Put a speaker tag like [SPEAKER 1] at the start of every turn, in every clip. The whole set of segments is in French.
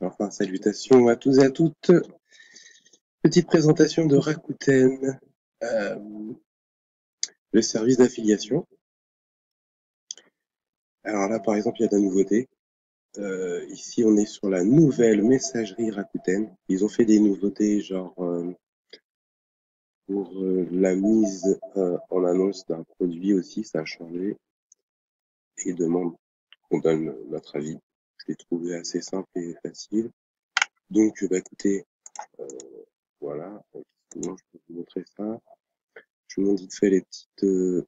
[SPEAKER 1] Enfin, salutations à tous et à toutes. Petite présentation de Rakuten, euh, le service d'affiliation. Alors là, par exemple, il y a de la nouveauté. Ici, on est sur la nouvelle messagerie Rakuten. Ils ont fait des nouveautés, genre pour la mise en annonce d'un produit aussi, ça a changé. Et ils demandent qu'on donne notre avis. Je l'ai trouvé assez simple et facile. Donc, bah, écoutez, voilà. Sinon, je peux vous montrer ça. Je vous montre vite fait les petites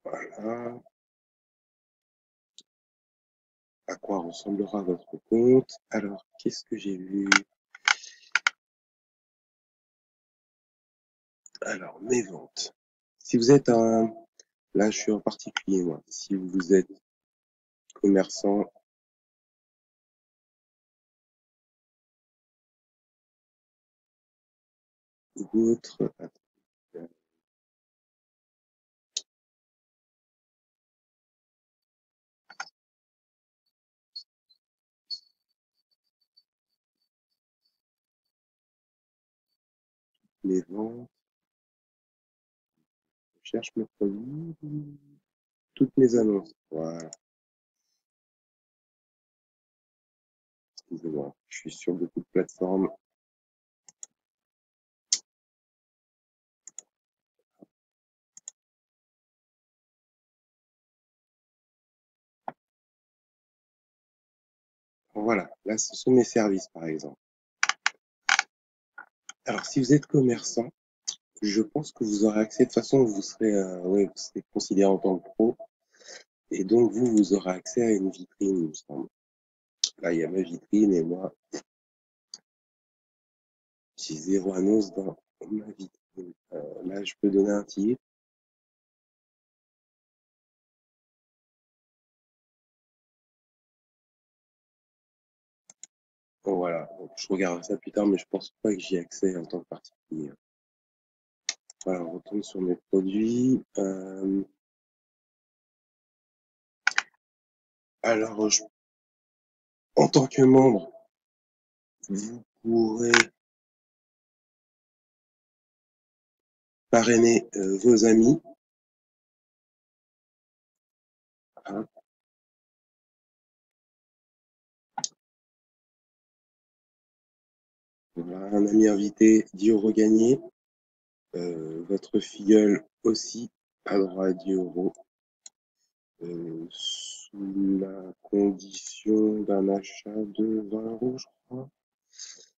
[SPEAKER 1] voilà, à quoi ressemblera votre compte. Alors, qu'est-ce que j'ai vu? Alors, mes ventes. Si vous êtes un, là, je suis en particulier, moi. Si vous êtes commerçant, ou autre, les ventes, je cherche mes produits, toutes mes annonces. Voilà, excusez-moi. Je suis sur beaucoup de plateformes. Voilà, là, ce sont mes services, par exemple. Alors, si vous êtes commerçant, je pense que vous aurez accès, de toute façon, vous serez, ouais, vous serez considéré en tant que pro. Et donc, vous aurez accès à une vitrine, il me semble. Là, il y a ma vitrine et moi, j'ai 0 annonce dans ma vitrine. Là, je peux donner un titre. Bon, voilà, donc, je regarderai ça plus tard, mais je pense pas que j'y ai accès en tant que particulier. Voilà, on retourne sur mes produits. Alors, en tant que membre, vous pourrez parrainer vos amis. Hein. Voilà, un ami invité, 10 € gagnés. Votre filleul aussi a droit à 10 €. Sous la condition d'un achat de 20 €, je crois.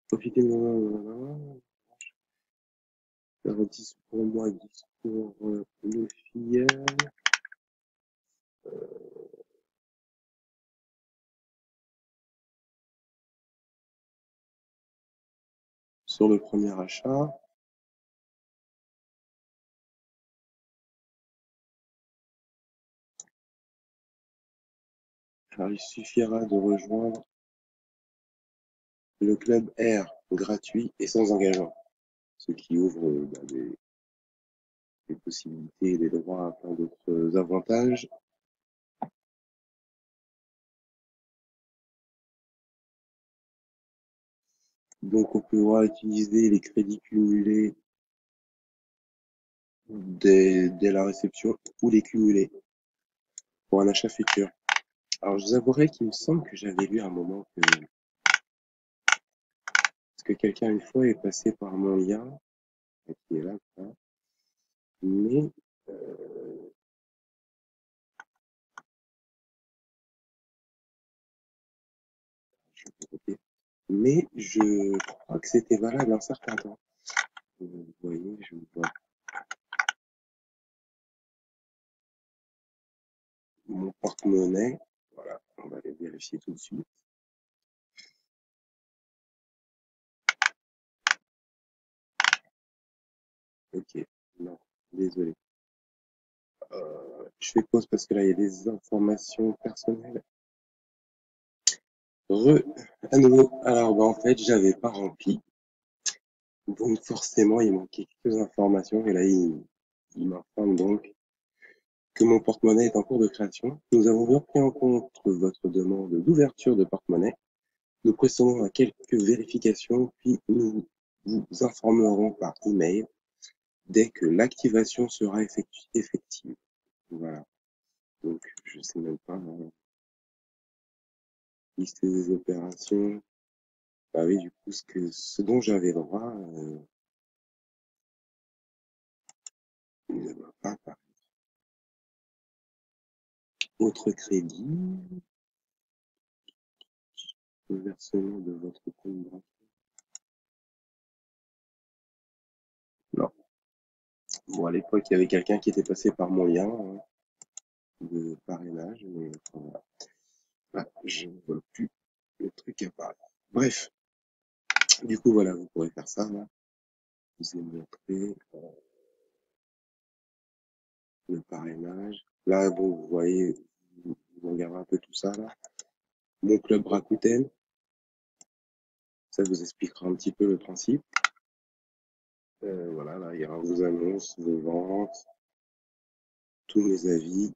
[SPEAKER 1] Profitez de mon 10 pour moi, 10 pour le filleul. Sur le premier achat. Alors, il suffira de rejoindre le club R, gratuit et sans engagement, ce qui ouvre des possibilités et des droits à plein d'autres avantages. Donc, on pourra utiliser les crédits cumulés dès la réception ou les cumuler pour un achat futur. Alors, je vous avouerai qu'il me semble que j'avais lu à un moment que quelqu'un une fois est passé par mon lien, qui est là, mais je peux copier. Mais je crois que c'était valable un certain temps. Vous voyez, je vois mon porte-monnaie. Voilà, on va aller vérifier tout de suite. Ok, non, désolé. Je fais pause parce que là, il y a des informations personnelles. À nouveau. Alors, bah, en fait, j'avais pas rempli. Donc, forcément, il manquait quelques informations. Et là, il m'informe donc que mon porte-monnaie est en cours de création. Nous avons bien pris en compte votre demande d'ouverture de porte-monnaie. Nous procédons à quelques vérifications, puis nous vous informerons par email dès que l'activation sera effective. Voilà. Donc, je sais même pas, liste des opérations. Bah oui, du coup, ce dont j'avais droit, ne doit pas apparaître. Autre crédit, le versement de votre compte bancaire. Non. Bon, à l'époque, il y avait quelqu'un qui était passé par mon lien de parrainage, mais enfin, voilà. Là, je ne vois plus le truc apparaître. Bref, du coup, voilà, vous pourrez faire ça, là. Je vous ai montré le parrainage. Là, bon, vous voyez, vous regardez un peu tout ça, là. Mon club Rakuten, ça vous expliquera un petit peu le principe. Voilà, là, il y aura vos annonces, vos ventes, tous mes avis.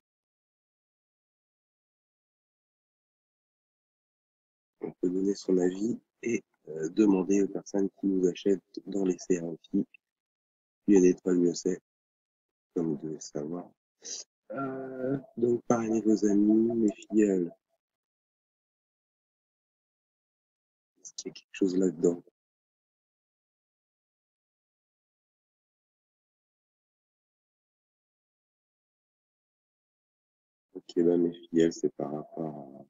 [SPEAKER 1] On peut donner son avis et demander aux personnes qui nous achètent d'en laisser un aussi. Plus il y a d'étoiles, mieux c'est, comme vous devez savoir. Donc, parrainez vos amis, mes filles. Est-ce qu'il y a quelque chose là-dedans? Ok, bah mes filles, c'est par rapport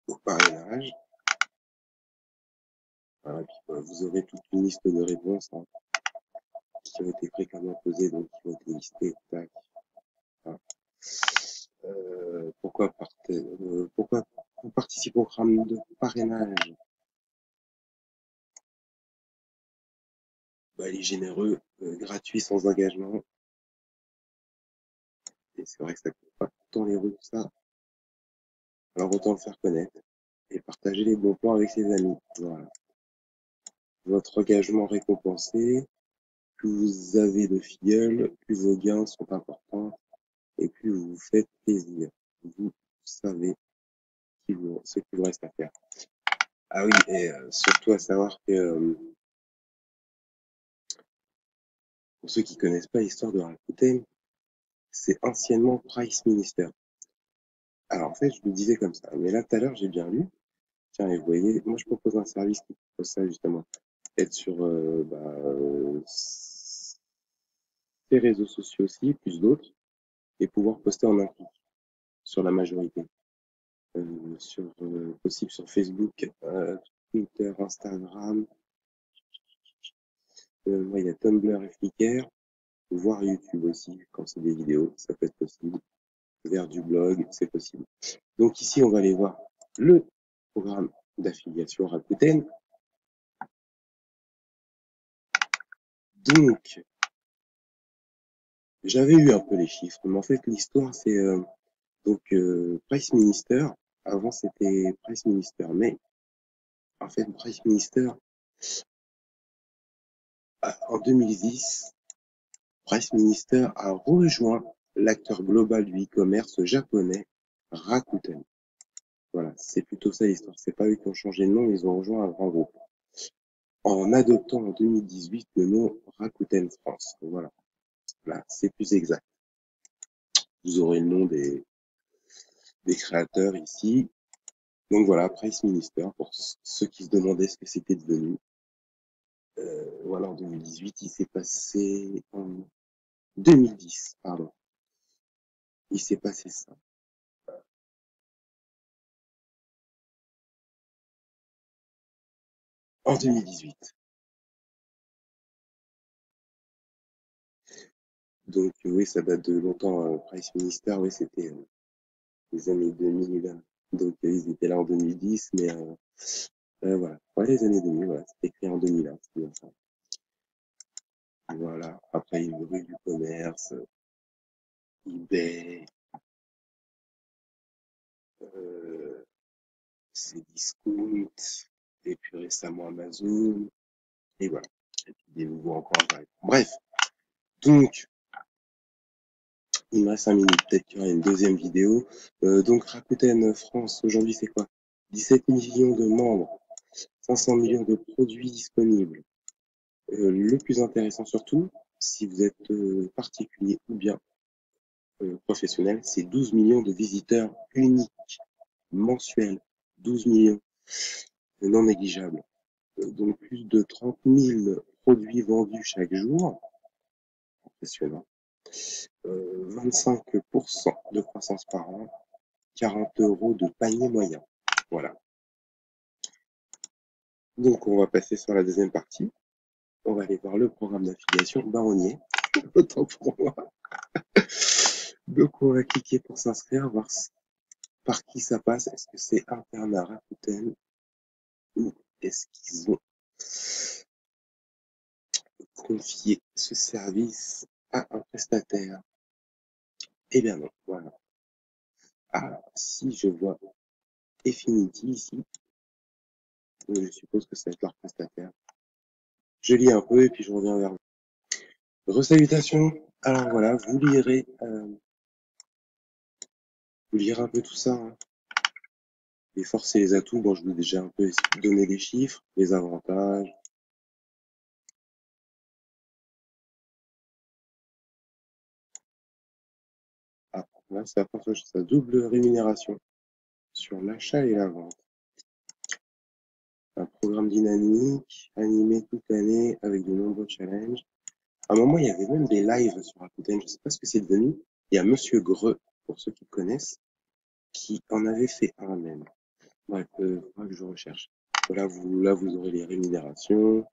[SPEAKER 1] au parrainage. Voilà, puis bah, vous aurez toute une liste de réponses hein, qui ont été fréquemment posées, donc qui ont été listées. Tac. Voilà. Pourquoi on participe au programme de parrainage? Bah, il est généreux, gratuit, sans engagement. Et c'est vrai que ça coûte pas tant les rues que ça. Alors autant le faire connaître et partager les bons plans avec ses amis. Voilà. Votre engagement récompensé, plus vous avez de filleuls, plus vos gains sont importants et plus vous vous faites plaisir. Vous savez ce qu'il vous reste à faire. Ah oui, et surtout à savoir que pour ceux qui connaissent pas l'histoire de Rakuten, c'est anciennement Price Minister. Alors en fait, je me disais comme ça, mais là tout à l'heure j'ai bien lu. Tiens, et vous voyez, moi je propose un service qui propose ça justement. Être sur ces réseaux sociaux aussi, plus d'autres, et pouvoir poster en un clic sur la majorité. Possible sur Facebook, Twitter, Instagram, il y a Tumblr et Flickr, voire YouTube aussi, quand c'est des vidéos, ça peut être possible. Vers du blog, c'est possible. Donc ici, on va aller voir le programme d'affiliation Rakuten. Donc, j'avais eu un peu les chiffres, mais en fait, l'histoire, c'est Price Minister. Avant, c'était Price Minister, mais en fait, Price Minister, en 2010, Price Minister a rejoint l'acteur global du e-commerce japonais Rakuten. Voilà, c'est plutôt ça l'histoire. C'est pas eux qui ont changé de nom, ils ont rejoint un grand groupe. En adoptant en 2018 le nom Rakuten France. Voilà, là, c'est plus exact. Vous aurez le nom des créateurs ici. Donc voilà, Price Minister, pour ceux qui se demandaient ce que c'était devenu. Voilà, en 2018, il s'est passé en 2010, pardon. Il s'est passé ça. En 2018. Donc oui, ça date de longtemps. Price Minister, oui, c'était les années 2000. Donc ils étaient là en 2010, mais voilà. Ouais, les années 2000, voilà, c'était créé en 2001, c'est bien ça. Voilà. Après, il y a eu rue du commerce, eBay, euh, Cdiscount, et puis récemment Amazon, et voilà. Et puis des nouveaux encore apparaître. Bref, Donc, il me reste 5 minutes, peut-être qu'il y aura une deuxième vidéo. Donc, Rakuten France, aujourd'hui, c'est quoi? 17 millions de membres, 500 millions de produits disponibles. Le plus intéressant surtout, si vous êtes particulier ou bien professionnel, c'est 12 millions de visiteurs uniques mensuels. 12 millions, non négligeable. Donc plus de 30 000 produits vendus chaque jour. Impressionnant. 25% de croissance par an, 40 € de panier moyen. Voilà. Donc on va passer sur la deuxième partie. On va aller voir le programme d'affiliation Baronnier. Autant pour moi. Donc on va cliquer pour s'inscrire, voir par qui ça passe. Est-ce que c'est interne à Rakuten ou est-ce qu'ils ont confié ce service à un prestataire? Eh bien non, voilà. Ah, si je vois Efinity ici, je suppose que ça va être leur prestataire. Je lis un peu et puis je reviens vers vous. Resalutations. Alors voilà, vous lirez un peu tout ça. Hein. Les forces et les atouts, bon, je vous ai déjà un peu donné les chiffres, les avantages. Ah, là, ça apporte sa double rémunération sur l'achat et la vente. Un programme dynamique, animé toute l'année avec de nombreux challenges. À un moment, il y avait même des lives sur Rakuten, je ne sais pas ce que c'est devenu. Il y a Monsieur Greux, pour ceux qui connaissent, qui en avait fait un même. Bref, faudra que je recherche. Voilà, là, vous aurez les rémunérations,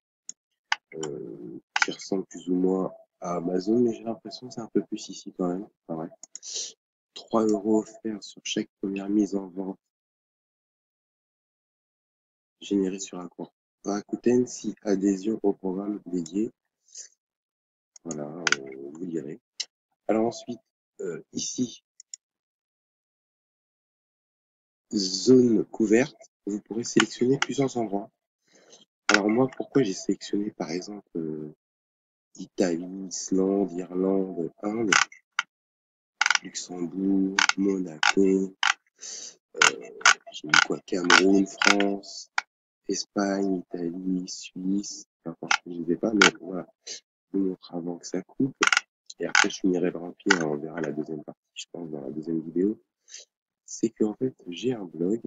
[SPEAKER 1] qui ressemblent plus ou moins à Amazon, mais j'ai l'impression que c'est un peu plus ici quand même. Enfin, ouais. 3 € offerts sur chaque première mise en vente générée sur un compte Rakuten, si adhésion au programme dédié. Voilà, vous lirez. Alors ensuite, ici, zone couverte, vous pourrez sélectionner plusieurs endroits. Alors moi, pourquoi j'ai sélectionné par exemple Italie, Islande, Irlande, Inde, Luxembourg, Monaco, j'ai mis quoi, Cameroun, France, Espagne, Italie, Suisse. Enfin, franchement, je ne les ai pas, mais voilà, je vous montre avant que ça coupe. Et après, je finirai de remplir, on verra la deuxième partie, je pense, dans la deuxième vidéo. C'est qu'en fait, j'ai un blog.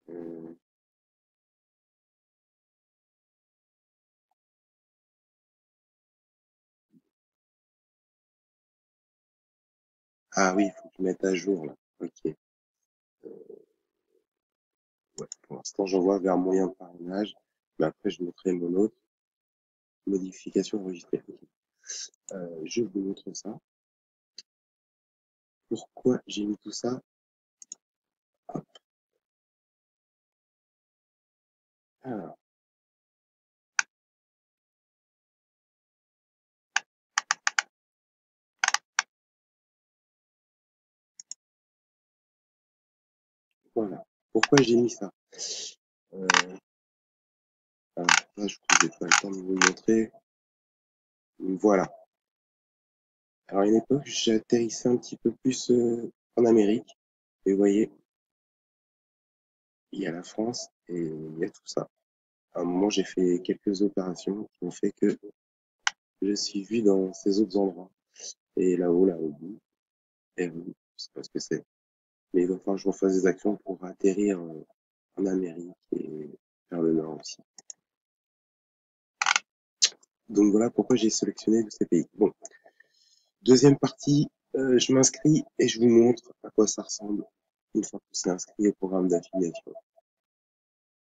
[SPEAKER 1] Euh, ah oui, il faut que je mette à jour là. Ok. Ouais, pour l'instant, j'envoie vers moyen de parrainage, mais après, je mettrai mon autre modification enregistrée. Okay. Je vous montre ça. Pourquoi j'ai mis tout ça? Hop. Alors, voilà. Pourquoi j'ai mis ça? Euh, alors, là, je crois que j'ai pas le temps de vous montrer. Voilà. Alors, à une époque, j'atterrissais un petit peu plus en Amérique. Et vous voyez, il y a la France et il y a tout ça. À un moment, j'ai fait quelques opérations qui ont fait que je suis vu dans ces autres endroits. Et là-haut, là au bout, et je sais pas ce que c'est. Mais il va falloir que je refasse des actions pour atterrir en Amérique et vers le nord aussi. Donc voilà pourquoi j'ai sélectionné ces pays. Bon, deuxième partie, je m'inscris et je vous montre à quoi ça ressemble une fois qu'on s'est inscrit au programme d'affiliation.